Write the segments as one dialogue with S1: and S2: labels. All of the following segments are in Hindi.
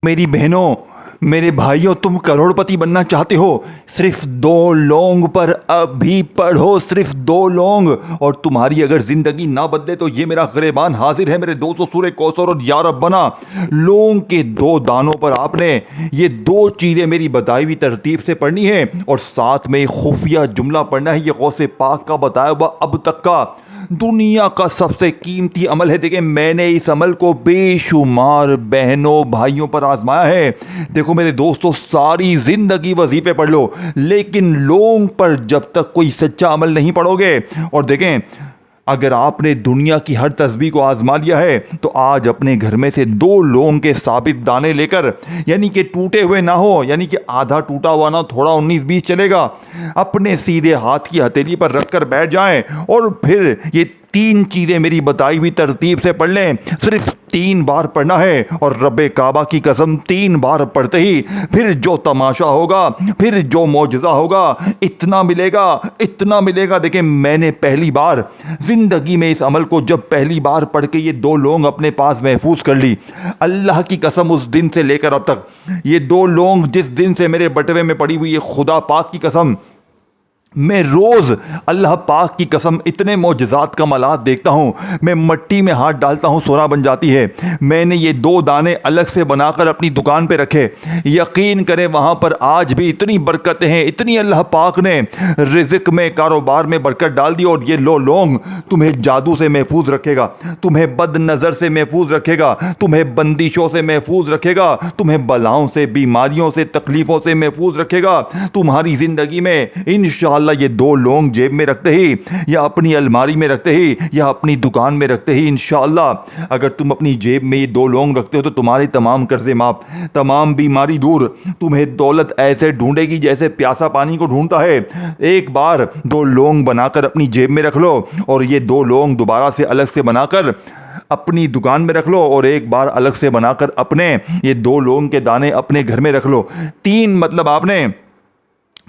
S1: मेरी बहनों, मेरे भाइयों, तुम करोड़पति बनना चाहते हो? सिर्फ 2 लौंग पर अभी पढ़ो, सिर्फ 2 लौंग, और तुम्हारी अगर जिंदगी ना बदले तो ये मेरा गिरबान हाजिर है मेरे दोस्तों, सूरह कौसर और या रब्बना। लौंग के 2 दानों पर आपने ये 2 चीज़ें मेरी बताई हुई तरतीब से पढ़नी है, और साथ में खुफिया जुमला पढ़ना है, ये गौसे पाक का बताया हुआ अब तक का दुनिया का सबसे कीमती अमल है। देखिए, मैंने इस अमल को बेशुमार बहनों भाइयों पर आजमाया है। देखो मेरे दोस्तों, सारी जिंदगी वजीफे पढ़ लो, लेकिन लौंग पर जब तक कोई सच्चा अमल नहीं पढ़ोगे, और देखें, अगर आपने दुनिया की हर तस्बीह को आजमा लिया है तो आज अपने घर में से 2 लौंग के साबित दाने लेकर, यानी कि टूटे हुए ना हो, यानी कि आधा टूटा हुआ ना, थोड़ा 19-20 चलेगा, अपने सीधे हाथ की हथेली पर रखकर बैठ जाएं और फिर ये 3 चीज़ें मेरी बताई हुई तरतीब से पढ़ लें। सिर्फ 3 बार पढ़ना है, और रब्बे काबा की कसम 3 बार पढ़ते ही फिर जो तमाशा होगा, फिर जो मौजज़ा होगा, इतना मिलेगा, इतना मिलेगा। देखें, मैंने पहली बार ज़िंदगी में इस अमल को जब पहली बार पढ़ के ये 2 लौंग अपने पास महफूज कर ली, अल्लाह की कसम उस दिन से लेकर अब तक ये 2 लौंग जिस दिन से मेरे बटवे में पड़ी हुई है, खुदा पाक की कसम, मैं रोज़ अल्लाह पाक की कसम इतने मौजज़ात कमालात देखता हूँ, मैं मिट्टी में हाथ डालता हूँ सोना बन जाती है। मैंने ये 2 दाने अलग से बनाकर अपनी दुकान पे रखे, यकीन करें वहाँ पर आज भी इतनी बरकतें हैं, इतनी अल्लाह पाक ने रिज़्क़ में, कारोबार में बरकत डाल दी। और ये लो लौंग तुम्हें जादू से महफूज रखेगा, तुम्हें बद नज़र से महफूज रखेगा, तुम्हें बंदिशों से महफूज रखेगा, तुम्हें बलाओं से, बीमारियों से, तकलीफ़ों से महफूज रखेगा। तुम्हारी ज़िंदगी में इंशाअल्लाह ये 2 लौंग जेब में रखते ही, या अपनी अलमारी में रखते ही, या अपनी दुकान में रखते ही, इंशाअल्लाह अगर तुम अपनी जेब में ये 2 लौंग रखते हो तो तुम्हारे तमाम कर्जे माफ, तमाम बीमारी दूर, तुम्हें दौलत ऐसे ढूंढेगी जैसे प्यासा पानी को ढूंढता है। एक बार 2 लौंग बनाकर अपनी जेब में रख लो, और ये 2 लौंग दोबारा से अलग से बनाकर अपनी दुकान में रख लो, और एक बार अलग से बनाकर अपने ये 2 लौंग के दाने अपने घर में रख लो। 3 मतलब आपने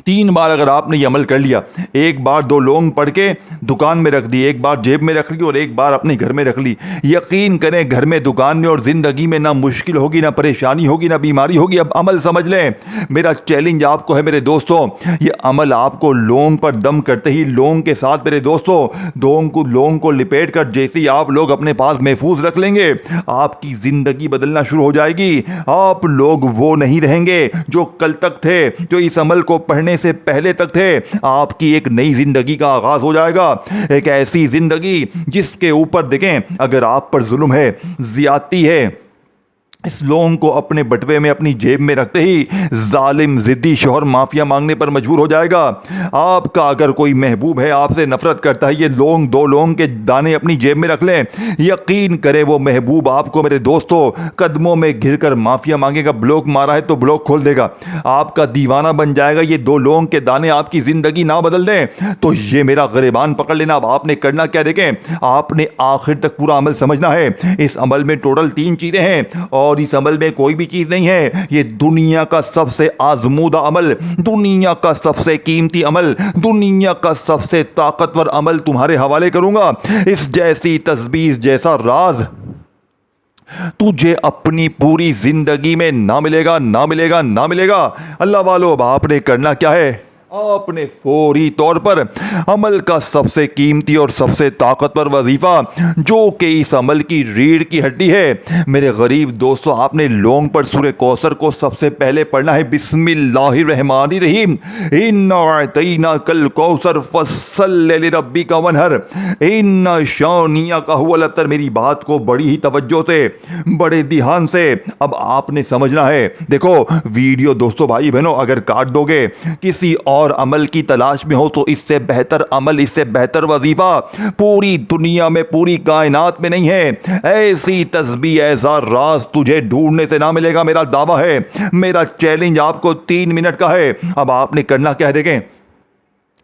S1: 3 बार अगर आपने ये अमल कर लिया, एक बार 2 लौंग पढ़ के दुकान में रख दी, एक बार जेब में रख ली, और एक बार अपने घर में रख ली, यकीन करें घर में, दुकान में और ज़िंदगी में ना मुश्किल होगी, ना परेशानी होगी, ना बीमारी होगी। अब अमल समझ लें, मेरा चैलेंज आपको है मेरे दोस्तों, ये अमल आपको लौंग पर दम करते ही, लौंग के साथ मेरे दोस्तों, लौंग को लिपेट कर जैसे ही आप लोग अपने पास महफूज रख लेंगे, आपकी ज़िंदगी बदलना शुरू हो जाएगी। आप लोग वो नहीं रहेंगे जो कल तक थे, जो इस अमल को पढ़ने से पहले तक थे। आपकी एक नई जिंदगी का आगाज हो जाएगा, एक ऐसी जिंदगी जिसके ऊपर देखें, अगर आप पर जुल्म है, ज्यादती है, इस लौंग को अपने बटवे में, अपनी जेब में रखते ही जालिम जिद्दी शौहर माफिया मांगने पर मजबूर हो जाएगा। आपका अगर कोई महबूब है, आपसे नफरत करता है, ये 2 लौंग के दाने अपनी जेब में रख लें, यकीन करें वो महबूब आपको मेरे दोस्तों कदमों में घिरकर माफिया मांगेगा। ब्लॉक मारा है तो ब्लॉक खोल देगा, आपका दीवाना बन जाएगा। ये 2 लौंग के दाने आपकी जिंदगी ना बदल दें तो ये मेरा गिरबान पकड़ लेना। अब आपने करना क्या, देखें, आपने आखिर तक पूरा अमल समझना है। इस अमल में टोटल 3 चीजें हैं, और इस अमल में कोई भी चीज नहीं है। ये दुनिया का सबसे आजमूदा अमल, दुनिया का सबसे कीमती अमल, दुनिया का सबसे ताकतवर अमल तुम्हारे हवाले करूंगा। इस जैसी तस्बीह जैसा राज तुझे अपनी पूरी जिंदगी में ना मिलेगा, ना मिलेगा, ना मिलेगा। अल्लाह वालों, अब आपने करना क्या है, आपने फौरी तौर पर अमल का सबसे कीमती और सबसे ताकतवर वजीफा, जो कि इस अमल की रीढ़ की हड्डी है, मेरे गरीब दोस्तों, आपने लौंग पर सूरह कौसर को सबसे पहले पढ़ना है। बिस्मिल्लाहिर्रहमानिर्रहीम, इन्ना अतैना कल कौसर फस्सल लिरब्बिका वनहर, इन्ना शानियका हुवल अब्तर। मेरी बात को बड़ी ही तवज्जो से, बड़े ध्यान से अब आपने समझना है। देखो वीडियो दोस्तों, भाई बहनों, अगर काट दोगे, किसी और अमल की तलाश में हो, तो इससे बेहतर अमल, इससे बेहतर वजीफा पूरी दुनिया में, पूरी कायनात में नहीं है। ऐसी तस्बीह, ऐसा राज तुझे ढूंढने से ना मिलेगा, मेरा दावा है। मेरा चैलेंज आपको 3 मिनट का है। अब आपने करना क्या है, देखें,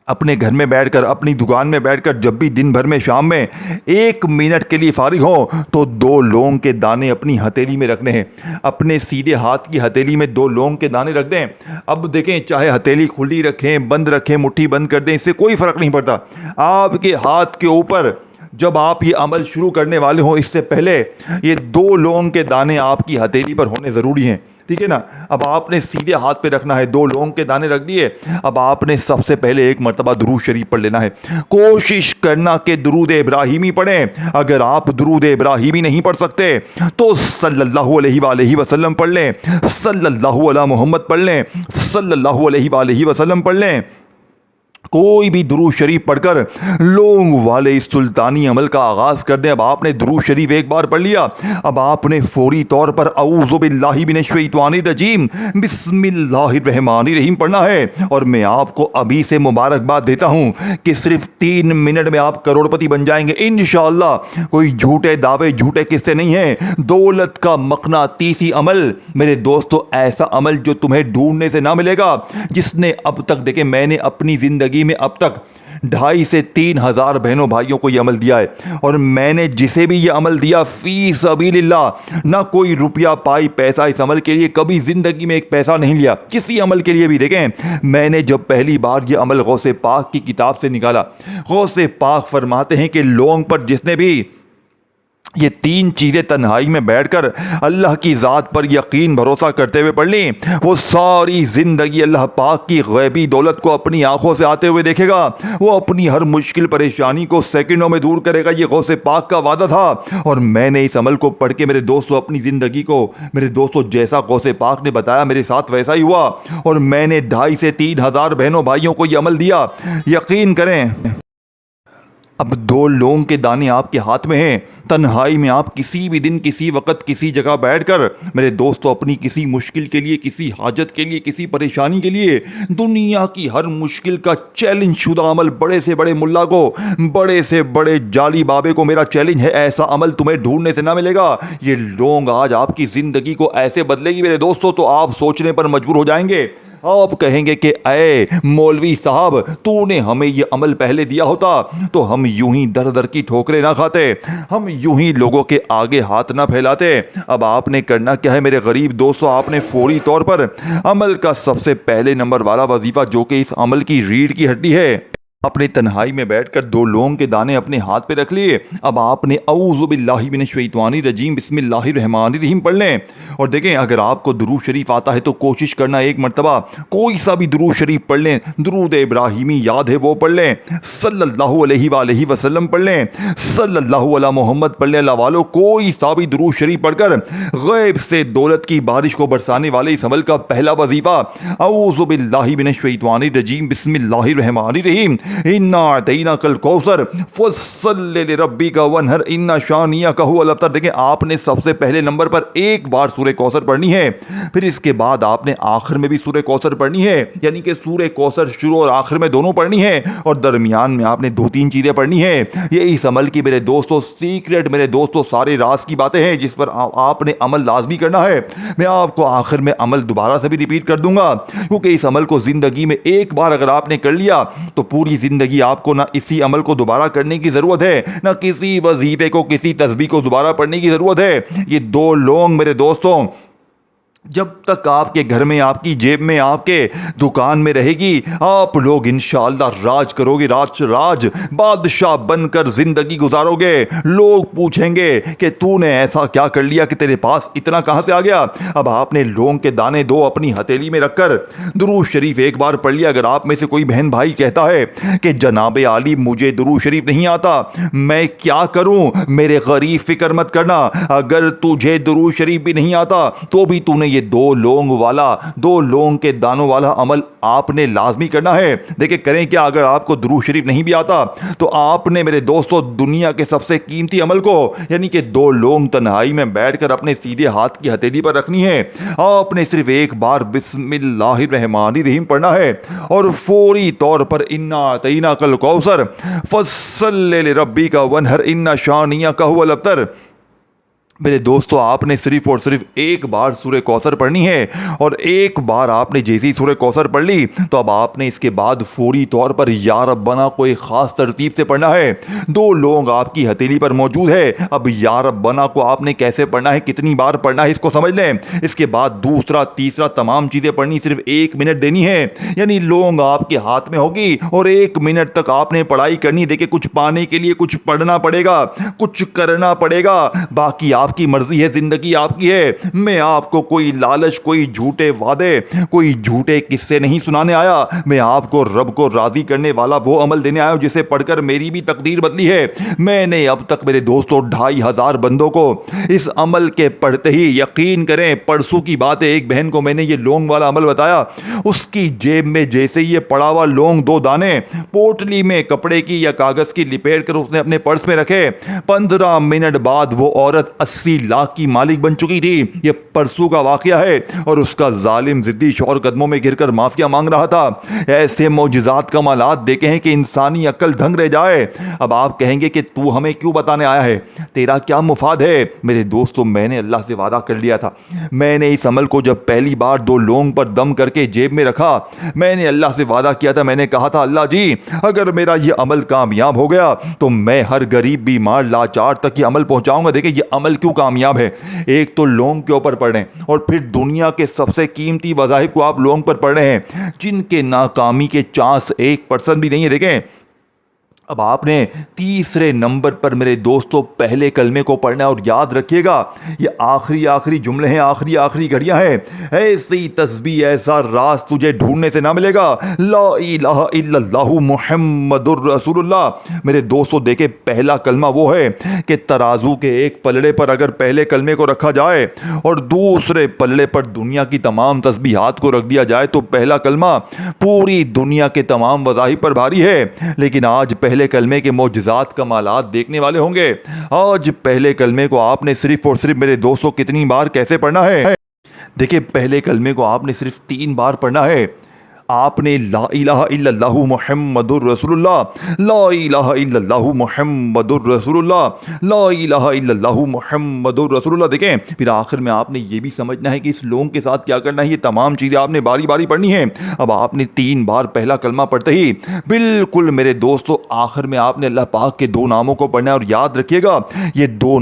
S1: अपने घर में बैठकर, अपनी दुकान में बैठकर, जब भी दिन भर में, शाम में 1 मिनट के लिए फारिग हो तो 2 लौंग के दाने अपनी हथेली में रखने हैं। अपने सीधे हाथ की हथेली में 2 लौंग के दाने रख दें। अब देखें, चाहे हथेली खुली रखें, बंद रखें, मुट्ठी बंद कर दें, इससे कोई फर्क नहीं पड़ता। आपके हाथ के ऊपर जब आप ये अमल शुरू करने वाले हो इससे पहले ये 2 लौंग के दाने आपकी हथेली पर होने ज़रूरी हैं, ठीक है ना। अब आपने सीधे हाथ पे रखना है, 2 लौंग के दाने रख दिए। अब आपने सबसे पहले एक मरतबा दुरूद शरीफ पढ़ लेना है। कोशिश करना कि दुरूद इब्राहिमी पढ़ें। अगर आप दुरूद इब्राहिमी नहीं पढ़ सकते तो सल्लल्लाहु अलैहि वसल्लम पढ़ लें, सल्लल्लाहु अला मोहम्मद पढ़ लें, सल्लल्लाहु अलैहि वसल्लम पढ़ लें। कोई भी दुरूद शरीफ पढ़कर लौंग वाले इस सुल्तानी अमल का आगाज़ कर दें। अब आपने दुरूद शरीफ एक बार पढ़ लिया, अब आपने फौरी तौर पर औज़ु बिल्लाहि मिनश शैतानिर रजीम बिस्मिल्लाहिर रहमानिर रहीम पढ़ना है। और मैं आपको अभी से मुबारकबाद देता हूँ कि सिर्फ 3 मिनट में आप करोड़पति बन जाएंगे इंशाअल्लाह। कोई झूठे दावे, झूठे किस्से नहीं हैं। दौलत का मक़नातीसी अमल मेरे दोस्तों, ऐसा अमल जो तुम्हें ढूंढने से ना मिलेगा, जिसने अब तक, देखे, मैंने अपनी ज़िंदगी में अब तक 2,500 से 3,000 बहनों भाइयों को ये अमल दिया है। और मैंने जिसे भी ये अमल दिया फी सबीलिल्लाह, ना कोई रुपया पाई पैसा इस अमल के लिए, कभी ज़िंदगी में एक पैसा नहीं लिया किसी अमल के लिए भी। देखें, मैंने जब पहली बार ये अमल गौसे पाक की किताब से निकाला, गौसे पाक फरमाते हैं कि लौंग पर जिसने भी ये 3 चीज़ें तन्हाई में बैठकर अल्लाह की ज़ात पर यकीन भरोसा करते हुए पढ़ ली, वो सारी ज़िंदगी अल्लाह पाक की गैबी दौलत को अपनी आंखों से आते हुए देखेगा। वो अपनी हर मुश्किल परेशानी को सेकंडों में दूर करेगा। ये गौसे पाक का वादा था। और मैंने इस अमल को पढ़ के मेरे दोस्तों अपनी ज़िंदगी को, मेरे दोस्तों, जैसा गौसे पाक ने बताया मेरे साथ वैसा ही हुआ। और मैंने 2,500 से 3,000 बहनों भाइयों को ये अमल दिया। यकीन करें, अब 2 लौंग के दाने आपके हाथ में हैं। तन्हाई में आप किसी भी दिन, किसी वक्त, किसी जगह बैठकर मेरे दोस्तों अपनी किसी मुश्किल के लिए, किसी हाजत के लिए, किसी परेशानी के लिए, दुनिया की हर मुश्किल का चैलेंज शुदा अमल, बड़े से बड़े मुल्ला को, बड़े से बड़े जाली बाबे को मेरा चैलेंज है, ऐसा अमल तुम्हें ढूंढने से ना मिलेगा। ये लौंग आज आपकी ज़िंदगी को ऐसे बदलेगी मेरे दोस्तों, तो आप सोचने पर मजबूर हो जाएंगे। आप कहेंगे कि अय मौलवी साहब, तूने हमें ये अमल पहले दिया होता तो हम यूं ही दर दर की ठोकरें ना खाते, हम यूं ही लोगों के आगे हाथ ना फैलाते। अब आपने करना क्या है मेरे गरीब दोस्तों, आपने फौरी तौर पर अमल का सबसे पहले नंबर वाला वजीफा, जो कि इस अमल की रीढ़ की हड्डी है, अपने तन्हाई में बैठकर 2 लौंग के दाने अपने हाथ पे रख लिए। अब आपने औज़ु बिल्लाहि मिनश शैतानिर रजीम बिस्मिल्लाहिर रहमानिर रहीम पढ़ लें। और देखें, अगर आपको दुरूद शरीफ आता है तो कोशिश करना एक मरतबा कोई सा भी दुरूद शरीफ पढ़ लें। दुरूद इब्राहिमी याद है वो पढ़ लें, सल्लल्लाहु अलैहि वसल्लम पढ़ लें, सल्लल्लाहु अला मोहम्मद पढ़ लें। अल्लाह वालों, कोई सा भी दुरूद शरीफ पढ़कर गैब से दौलत की बारिश को बरसाने वाले इस अमल का पहला वजीफा, औज़ु बिल्लाहि मिनश शैतानिर रजीम बिस्मिल्लाहिर रहमानिर रहीम इन्ना अतैना कल कौसर फस्सल्लि लिरब्बिका वन्हर इन्ना शानियका हुवल अब्तर। देखें, आपने सबसे पहले नंबर पर एक बार सूरह कौसर पढ़नी है, फिर इसके बाद आपने आखिर में भी सूरह कौसर पढ़नी है, यानी कि सूरह कौसर शुरू और आखिर में दोनों पढ़नी है। और दरमियान में आपने 2-3 चीज़ें पढ़नी है। ये इस अमल की मेरे दोस्तों सीक्रेट, मेरे दोस्तों सारे राज की बातें हैं जिस पर आपने अमल लाजमी करना है। मैं आपको आखिर में अमल दोबारा से भी रिपीट कर दूंगा, क्योंकि इस अमल को ज़िंदगी में एक बार अगर आपने कर लिया तो पूरी ज़िंदगी आपको ना इसी अमल को दोबारा करने की ज़रूरत है, ना किसी वजीफे को, किसी तस्बीह को दोबारा पढ़ने की ज़रूरत है। ये 2 लौंग मेरे दोस्तों जब तक आपके घर में, आपकी जेब में, आपके दुकान में रहेगी, आप लोग इंशाअल्लाह राज करोगे, राज बादशाह बनकर जिंदगी गुजारोगे। लोग पूछेंगे कि तूने ऐसा क्या कर लिया कि तेरे पास इतना कहां से आ गया। अब आपने लौंग के दाने 2 अपनी हथेली में रखकर दुरूद शरीफ एक बार पढ़ लिया। अगर आप में से कोई बहन भाई कहता है कि जनाबे आली मुझे दुरूद शरीफ नहीं आता, मैं क्या करूं, मेरे गरीब फिक्र मत करना। अगर तुझे दुरूद शरीफ भी नहीं आता तो भी तूने ये 2 लौंग के दानों वाला अमल आपने लाजमी करना है। देखिए करें क्या, अगर आपको दुरूद शरीफ नहीं भी आता तो आपने मेरे दोस्तों दुनिया के सबसे कीमती अमल को, यानी कि 2 लौंग तन्हाई में बैठकर अपने सीधे हाथ की हथेली पर रखनी है। आपने सिर्फ एक बार बिस्मिल्लाहिर रहमानिर रहीम पढ़ना है और फौरी तौर पर इन्ना अतैना कल कौसर फस्सल्लि लिरब्बिका वन्हर इन्ना शानियका हुवल अब्तर मेरे दोस्तों, आपने सिर्फ और सिर्फ एक बार सूरह कौसर पढ़नी है और एक बार आपने जैसे ही सूरह कौसर पढ़ ली तो अब आपने इसके बाद फौरी तौर पर या रब्बना को एक ख़ास तरतीब से पढ़ना है। 2 लोग आपकी हथेली पर मौजूद है। अब या रब्बना को आपने कैसे पढ़ना है, कितनी बार पढ़ना है, इसको समझ लें। इसके बाद दूसरा तीसरा तमाम चीज़ें पढ़नी, सिर्फ 1 मिनट देनी है, यानी लोग आपके हाथ में होगी और 1 मिनट तक आपने पढ़ाई करनी। देखिए, कुछ पाने के लिए कुछ पढ़ना पड़ेगा, कुछ करना पड़ेगा, बाकी आपकी मर्जी है, जिंदगी आपकी है। मैं आपको कोई लालच, कोई झूठे वादे, कोई झूठे किस्से नहीं सुनाने आया। मैं आपको रब को राजी करने वाला वो अमल देने आया हूं जिसे पढ़कर मेरी भी तकदीर बदली है। मैंने अब तक मेरे दोस्तों 2500 बंदों को इस अमल के पढ़ते ही, यकीन करें, परसों की बात है, एक बहन को मैंने ये लौंग वाला अमल बताया, उसकी जेब में जैसे ही ये पड़ा हुआ लौंग 2 दाने पोटली में कपड़े की या कागज की लिपेट कर उसने अपने पर्स में रखे, 15 मिनट बाद वो औरत 80 लाख की मालिक बन चुकी थी। ये परसों का वाकया है और उसका जालिम जिद्दी शौहर कदमों में गिरकर माफिया मांग रहा था। ऐसे मौजिजात कमालात देखे हैं कि इंसानी अक्ल दंग रह जाए। अब आप कहेंगे कि तू हमें क्यों बताने आया है, तेरा क्या मुफाद है? मेरे दोस्तों, मैंने अल्लाह से वादा कर लिया था। मैंने इस अमल को जब पहली बार 2 लौंग पर दम करके जेब में रखा, मैंने अल्लाह से वादा किया था। मैंने कहा था, अल्लाह जी, अगर मेरा ये अमल कामयाब हो गया तो मैं हर गरीब, बीमार, लाचार तक ये अमल पहुंचाऊंगा। देखिए, ये अमल क्यों कामयाब है, एक तो लौंग के ऊपर पढ़ रहे हैं और फिर दुनिया के सबसे कीमती वज़ाइफ को आप लौंग पर पढ़ रहे हैं जिनके नाकामी के चांस 1% भी नहीं है। देखें, अब आपने तीसरे नंबर पर मेरे दोस्तों पहले कलमे को पढ़ना है और याद रखिएगा, ये आखिरी जुमले हैं, आखिरी घड़ियां हैं। ऐसी तस्बीह, ऐसा राज तुझे ढूंढने से ना मिलेगा। ला इलाहा इल्लल्लाहु मुहम्मदुर रसूलुल्लाह। मेरे दोस्तों, देखे, पहला कलमा वो है कि तराजू के एक पलड़े पर अगर पहले कलमे को रखा जाए और दूसरे पलड़े पर दुनिया की तमाम तस्बीहात को रख दिया जाए तो पहला कलमा पूरी दुनिया के तमाम वज़ाइफ पर भारी है। लेकिन आज पहले कलमे के मौजिज़ात कमालात देखने वाले होंगे। आज पहले कलमे को आपने सिर्फ और सिर्फ, मेरे दोस्तों, कितनी बार कैसे पढ़ना है? देखिए, पहले कलमे को आपने सिर्फ 3 बार पढ़ना है। आपने ला इलाहा इल्लल्लाहु मुहम्मदुर रसूलुल्लाह, ला इलाहा इल्लल्लाहु मुहम्मदुर रसूलुल्लाह, ला इलाहा इल्लल्लाहु मुहम्मदुर रसूलुल्लाह। देखें, फिर आखिर में आपने ये भी समझना है कि इस लौंग के साथ क्या करना है। ये तमाम चीज़ें आपने बारी बारी पढ़नी है। अब आपने 3 बार पहला कलमा पढ़ते ही बिल्कुल मेरे दोस्तों आखिर में आपने अल्लाह पाक के 2 नामों को पढ़ना है और याद रखिएगा, ये 2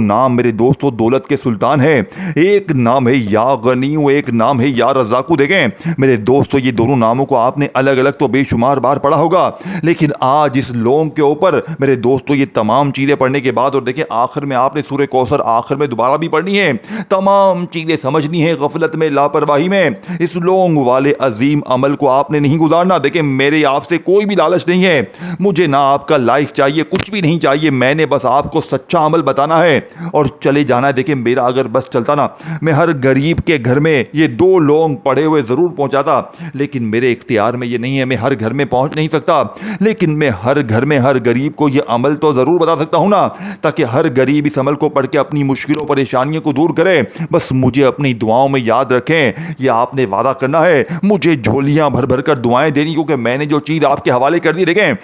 S1: नाम मेरे दोस्तों दौलत के सुल्तान है। एक नाम है या गनीयु, एक नाम है या रज़ाकु। देखें मेरे दोस्तों, ये दोनों नामों को आपने अलग अलग तो बेशुमार बार पढ़ा होगा, लेकिन आज इस लौंग के ऊपर मेरे दोस्तों ये तमाम चीज़ें पढ़ने के बाद, और देखिए आखिर में आपने सूरह कौसर आखिर में दोबारा भी पढ़नी है, तमाम चीज़ें समझनी है। गफलत में, लापरवाही में इस लौंग वाले अजीम अमल को आपने नहीं गुजारना। देखिए, मेरे आपसे कोई भी लालच नहीं है, मुझे ना आपका लाइक चाहिए, कुछ भी नहीं चाहिए। मैंने बस आपको सच्चा अमल बताना है और चले जाना है। देखिए, मेरा अगर बस चलता ना, मैं हर गरीब के घर में ये 2 लौंग पढ़े हुए ज़रूर पहुँचाता, लेकिन मेरे इख्तियार में ये नहीं है। मैं हर घर में पहुंच नहीं सकता, लेकिन मैं हर घर में हर गरीब को ये अमल तो ज़रूर बता सकता हूं ना, ताकि हर गरीब इस अमल को पढ़ के अपनी मुश्किलों परेशानियों को दूर करे। बस मुझे अपनी दुआओं में याद रखें। ये आपने वादा करना है, मुझे झोलियां भर भर कर दुआएं देनी, क्योंकि मैंने जो चीज़ आपके हवाले कर दी। देखें,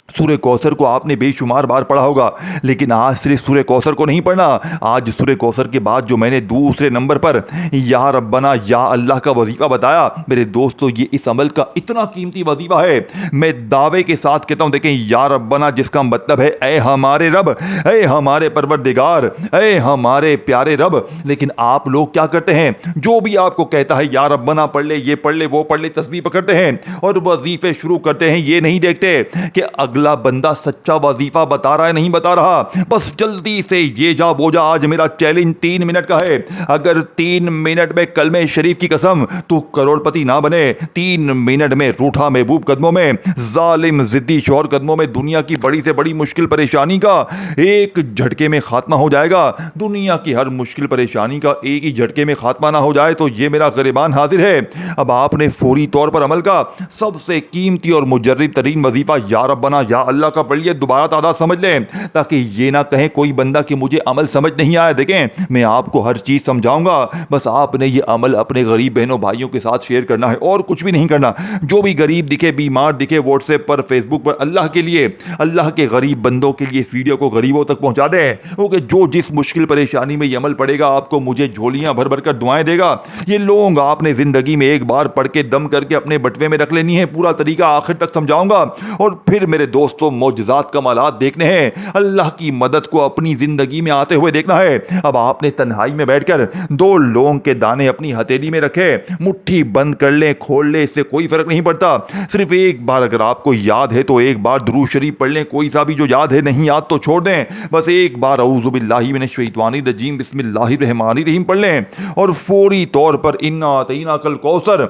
S1: सूरह कौसर को आपने बेशुमार बार पढ़ा होगा, लेकिन आज सिर्फ सूरह कौसर को नहीं पढ़ना। आज सूरह कौसर के बाद जो मैंने दूसरे नंबर पर या रब्बना, या अल्लाह का वजीफा बताया, मेरे दोस्तों ये इस अमल का इतना कीमती वजीफा है, मैं दावे के साथ कहता हूं। देखें, या रब्बना जिसका मतलब है ऐ हमारे रब, ऐ हमारे परवरदिगार, ऐ हमारे प्यारे रब। लेकिन आप लोग क्या करते हैं, जो भी आपको कहता है या रब्बना पढ़ ले, ये पढ़ ले, वो पढ़ ले, तस्बीह पकड़ते हैं और वजीफे शुरू करते हैं। ये नहीं देखते कि अगला बंदा सच्चा वजीफा बता रहा है नहीं बता रहा। बस जल्दी से ये जा वो जा। आज मेरा चैलेंज 3 मिनट का है। अगर 3 मिनट में कलमे शरीफ की कसम तू करोड़पति ना बने, 3 मिनट में रूठा महबूब कदमों में, जालिम जिद्दी शौहर कदमों में दुनिया की बड़ी से बड़ी मुश्किल परेशानी का एक झटके में खात्मा हो जाएगा। दुनिया की हर मुश्किल परेशानी का एक ही झटके में खात्मा ना हो जाए तो ये मेरा ग़रीबान हाजिर है। अब आपने फौरी तौर पर अमल का सबसे कीमती और मुजर्रिब तरीन वजीफा या रब्बना या अल्लाह का पढ़िए, दोबारा तादाद समझ लें, ताकि ये ना कहें कोई बंदा कि मुझे अमल समझ नहीं आया। देखें, मैं आपको हर चीज़ समझाऊंगा, बस आपने ये अमल अपने गरीब बहनों भाइयों के साथ शेयर करना है और कुछ भी नहीं करना। जो भी गरीब दिखे, बीमार दिखे, व्हाट्सएप पर, फेसबुक पर, अल्लाह के लिए, अल्लाह के गरीब बंदों के लिए इस वीडियो को गरीबों तक पहुंचा दें, क्योंकि जो जिस मुश्किल परेशानी में ये अमल पड़ेगा, आपको मुझे झोलियां भर भर कर दुआएं देगा। ये लोग आपने जिंदगी में एक बार पढ़ के दम करके अपने बटवे में रख लेनी है। पूरा तरीका आखिर तक समझाऊंगा और फिर मेरे दोस्तों मौजज़ात कमालात देखने हैं, अल्लाह की मदद को अपनी जिंदगी में आते हुए देखना है। अब आपने तन्हाई में बैठकर 2 लौंग के दाने अपनी हथेली में रखे, मुट्ठी बंद कर लें, खोल लें, इससे कोई फर्क नहीं पड़ता। सिर्फ एक बार अगर आपको याद है तो एक बार दुरूद शरीफ पढ़ लें, कोई सा भी जो याद है, नहीं याद तो छोड़ दें। बस एक बार औज़ु बिल्लाहि मिनश शैतानिर रजीम बिस्मिल्लाहिर रहमानिर रहीम पढ़ लें और फौरी तौर पर इन्ना अतैना कल कौसर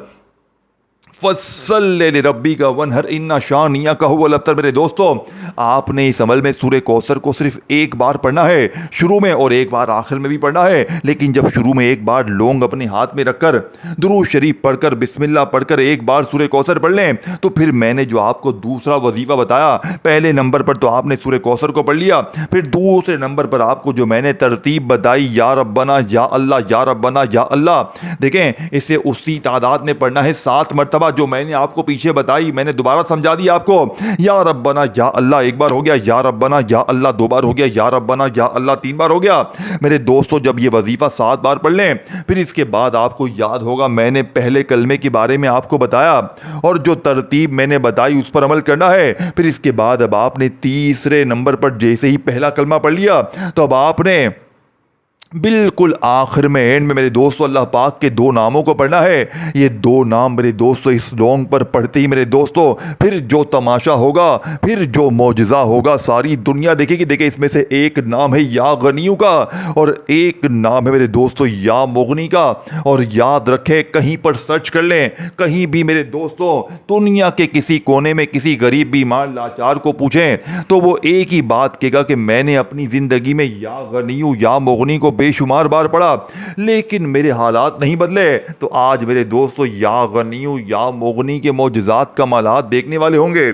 S1: फस्सल रब्बी का वनहर इन्ना शानिया का हुवल अब्तर। मेरे दोस्तों, आपने इस अमल में सूरह कौसर को सिर्फ एक बार पढ़ना है शुरू में और एक बार आखिर में भी पढ़ना है। लेकिन जब शुरू में एक बार लौंग अपने हाथ में रखकर दुरूद शरीफ पढ़कर बिस्मिल्लाह पढ़कर एक बार सूरह कौसर पढ़ लें, तो फिर मैंने जो आपको दूसरा वजीफा बताया, पहले नंबर पर तो आपने सूरह कौसर को पढ़ लिया, फिर दूसरे नंबर पर आपको जो मैंने तरतीब बताई, या रब्बना या अल्लाह, या रब्बना या अल्लाह, देखें इसे उसी तादाद में पढ़ना है 7 मरतबा जो मैंने आपको पीछे बताई। मैंने दोबारा समझा दिया आपको, या रब्बना या अल्लाह 1 बार हो गया, या रब्बना या अल्लाह 2 बार हो गया, या रब्बना या अल्लाह 3 बार हो गया। मेरे दोस्तों, जब ये वजीफा 7 बार पढ़ लें, फिर इसके बाद आपको याद होगा मैंने पहले कलमे के बारे में आपको बताया और जो तरतीब मैंने बताई उस पर अमल करना है। फिर इसके बाद अब आपने तीसरे नंबर पर जैसे ही पहला कलमा पढ़ लिया, तो अब आपने बिल्कुल आखिर में एंड में मेरे दोस्तों अल्लाह पाक के 2 नामों को पढ़ना है। ये 2 नाम मेरे दोस्तों इस लौंग पर पढ़ते ही मेरे दोस्तों फिर जो तमाशा होगा, फिर जो मौजज़ा होगा, सारी दुनिया देखेगी। देखिए, इसमें से एक नाम है या गनियू का और एक नाम है मेरे दोस्तों या मुगनी का। और याद रखें, कहीं पर सर्च कर लें, कहीं भी मेरे दोस्तों दुनिया के किसी कोने में किसी गरीब बीमार लाचार को पूछें तो वो एक ही बात कहेगा कि मैंने अपनी ज़िंदगी में या गनियू या मुगनी को बेशुमार बार पढ़ा, लेकिन मेरे हालात नहीं बदले। तो आज मेरे दोस्तों या गनियू या मुगनी के मौजज़ात कमालात देखने वाले होंगे।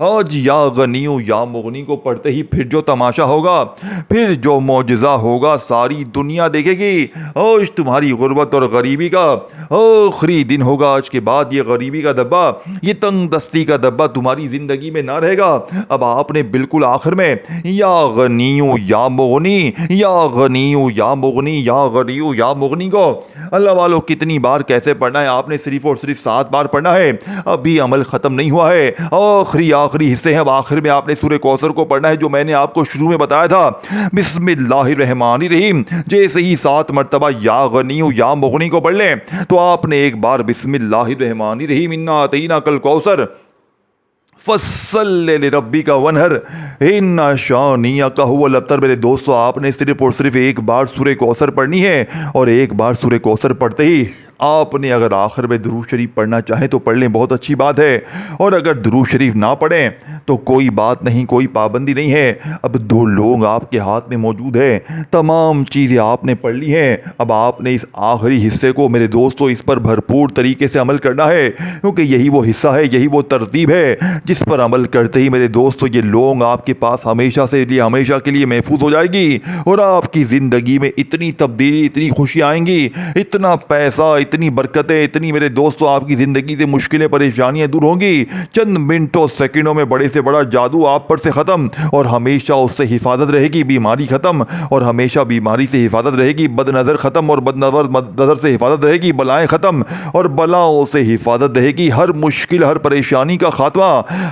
S1: आज या गनियू या मुगनी को पढ़ते ही फिर जो तमाशा होगा, फिर जो मौजज़ा होगा, सारी दुनिया देखेगी। आज तुम्हारी गुर्बत और गरीबी का आखिरी दिन होगा। आज के बाद ये गरीबी का दब्बा, ये तंग दस्ती का दब्बा तुम्हारी ज़िंदगी में ना रहेगा। अब आपने बिल्कुल आखिर में या गनियू या मुगनी, या गनियू या मुगनी, या गनियू या मुगनी को अल्लाह वालों कितनी बार कैसे पढ़ना है? आपने सिर्फ और सिर्फ 7 बार पढ़ना है। अभी अमल ख़त्म नहीं हुआ है, आखिरी हिस्से हैं। अब आखिर में आपने सूरह कौसर को पढ़ना है जो मैंने आपको शुरू में बताया था। बिस्मिल्लाहिर रहमानिर रहीम जैसे ही 7 मरतबा या गनियू या मुगनी को पढ़ लें, तो आपने एक बार बिस्मिल्लाहिर रहमानिर रहीम इन्ना अतैना कल कौसर फस्सल रब्बी का वनहर इन्ना शानिया का हुवल अब्तर। मेरे दोस्तों, आपने सिर्फ और सिर्फ एक बार सूरह कौसर पढ़नी है और एक बार सूरह कौसर पढ़ते ही आपने अगर आखिर में दुरूद शरीफ पढ़ना चाहें तो पढ़ लें, बहुत अच्छी बात है। और अगर दुरूद शरीफ ना पढ़ें तो कोई बात नहीं, कोई पाबंदी नहीं है। अब 2 लोग आपके हाथ में मौजूद है, तमाम चीज़ें आपने पढ़ ली हैं। अब आपने इस आखिरी हिस्से को मेरे दोस्तों इस पर भरपूर तरीके से अमल करना है, क्योंकि यही वो हिस्सा है, यही वो तरतीब है जिस पर अमल करते ही मेरे दोस्तों ये लोग आपके पास हमेशा हमेशा के लिए महफूज हो जाएगी और आपकी ज़िंदगी में इतनी तब्दीली, इतनी खुशी आएंगी, इतना पैसा, इतनी बरकतें, इतनी मेरे दोस्तों आपकी ज़िंदगी से मुश्किलें परेशानियां दूर होंगी। चंद मिनटों सेकंडों में बड़े से बड़ा जादू आप पर से ख़त्म और हमेशा उससे हिफाजत रहेगी। बीमारी ख़त्म और हमेशा बीमारी से हिफाजत रहेगी। बदनज़र ख़त्म और बदनज़र से हिफाजत रहेगी। बलाएँ ख़त्म और बलाओं से हिफाजत रहेगी। हर मुश्किल, हर परेशानी का खात्मा,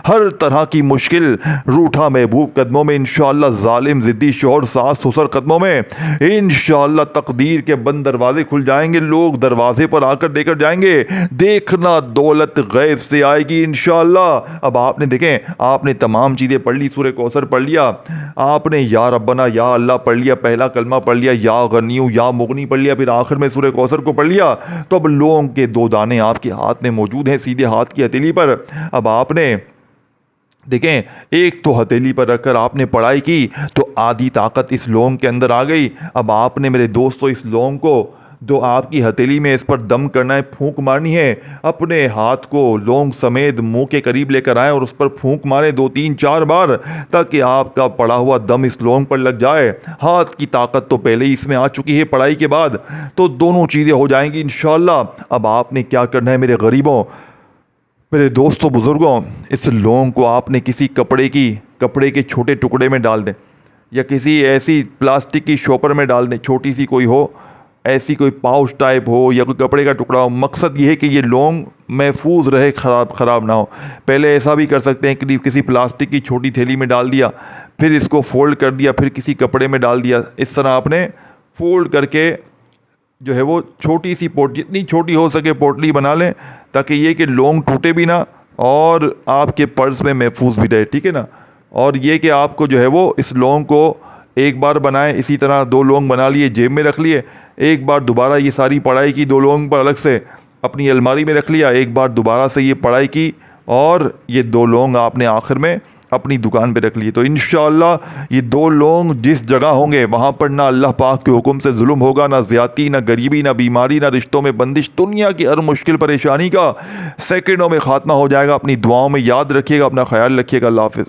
S1: हर तरह की मुश्किल रूठा महबूब कदमों में इंशाअल्लाह, जालिम ज़िद्दी शौहर सास ससुर कदमों में इंशाअल्लाह तकदीर के बंद दरवाजे खुल जाएंगे। लोग दरवाजे पर आकर देकर जाएंगे। देखना दौलत गैब से आएगी इंशाअल्लाह। अब आपने देखें, आपने तमाम चीज़ें पढ़ ली, सूरह कौसर पढ़ लिया, आपने या रब्बना या अल्लाह पढ़ लिया, पहला कलमा पढ़ लिया, या गनियू या मुगनी पढ़ लिया, फिर आखिर में सूरह कौसर को पढ़ लिया। तो अब लौंग के 2 दाने आपके हाथ में मौजूद हैं, सीधे हाथ की हथेली पर। अब आपने देखें, एक तो हथेली पर रखकर आपने पढ़ाई की तो आधी ताकत इस लौंग के अंदर आ गई। अब आपने मेरे दोस्तों इस लौंग को तो आपकी हथेली में इस पर दम करना है, फूंक मारनी है। अपने हाथ को लौंग समेत मुंह के करीब लेकर आएं और उस पर फूंक मारें 2-3-4 बार, ताकि आपका पड़ा हुआ दम इस लौंग पर लग जाए। हाथ की ताकत तो पहले ही इसमें आ चुकी है पढ़ाई के बाद, तो दोनों चीज़ें हो जाएंगी इंशाल्लाह। अब आपने क्या करना है मेरे गरीबों, मेरे दोस्तों, बुज़ुर्गों, इस लौंग को आपने किसी कपड़े के छोटे टुकड़े में डाल दें, या किसी ऐसी प्लास्टिक की शॉपर में डाल दें, छोटी सी कोई हो, ऐसी कोई पाउच टाइप हो या कोई कपड़े का टुकड़ा हो। मकसद ये है कि ये लौंग महफूज रहे, ख़राब ना हो। पहले ऐसा भी कर सकते हैं कि किसी प्लास्टिक की छोटी थैली में डाल दिया, फिर इसको फ़ोल्ड कर दिया, फिर किसी कपड़े में डाल दिया। इस तरह आपने फ़ोल्ड करके जो है वो छोटी सी जितनी छोटी हो सके पोटली बना लें, ताकि ये कि लौंग टूटे भी ना और आपके पर्स में महफूज भी रहे, ठीक है ना। और ये कि आपको जो है वो इस लौंग को एक बार बनाएं, इसी तरह 2 लौंग बना लिए, जेब में रख लिए। एक बार दोबारा ये सारी पढ़ाई की, 2 लौंग पर अलग से अपनी अलमारी में रख लिया। एक बार दोबारा से ये पढ़ाई की और ये 2 लौंग आपने आखिर में अपनी दुकान पे रख लिए। तो इंशाअल्लाह ये 2 लौंग जिस जगह होंगे वहाँ पर ना अल्लाह पाक के हुक्म से जुल्म होगा, ना ज़्यादती, ना गरीबी, ना बीमारी, ना रिश्तों में बंदिश। दुनिया की हर मुश्किल परेशानी का सेकंडों में ख़ात्मा हो जाएगा। अपनी दुआओं में याद रखिएगा, अपना ख्याल रखिएगा। अल्लाह हाफ़िज़।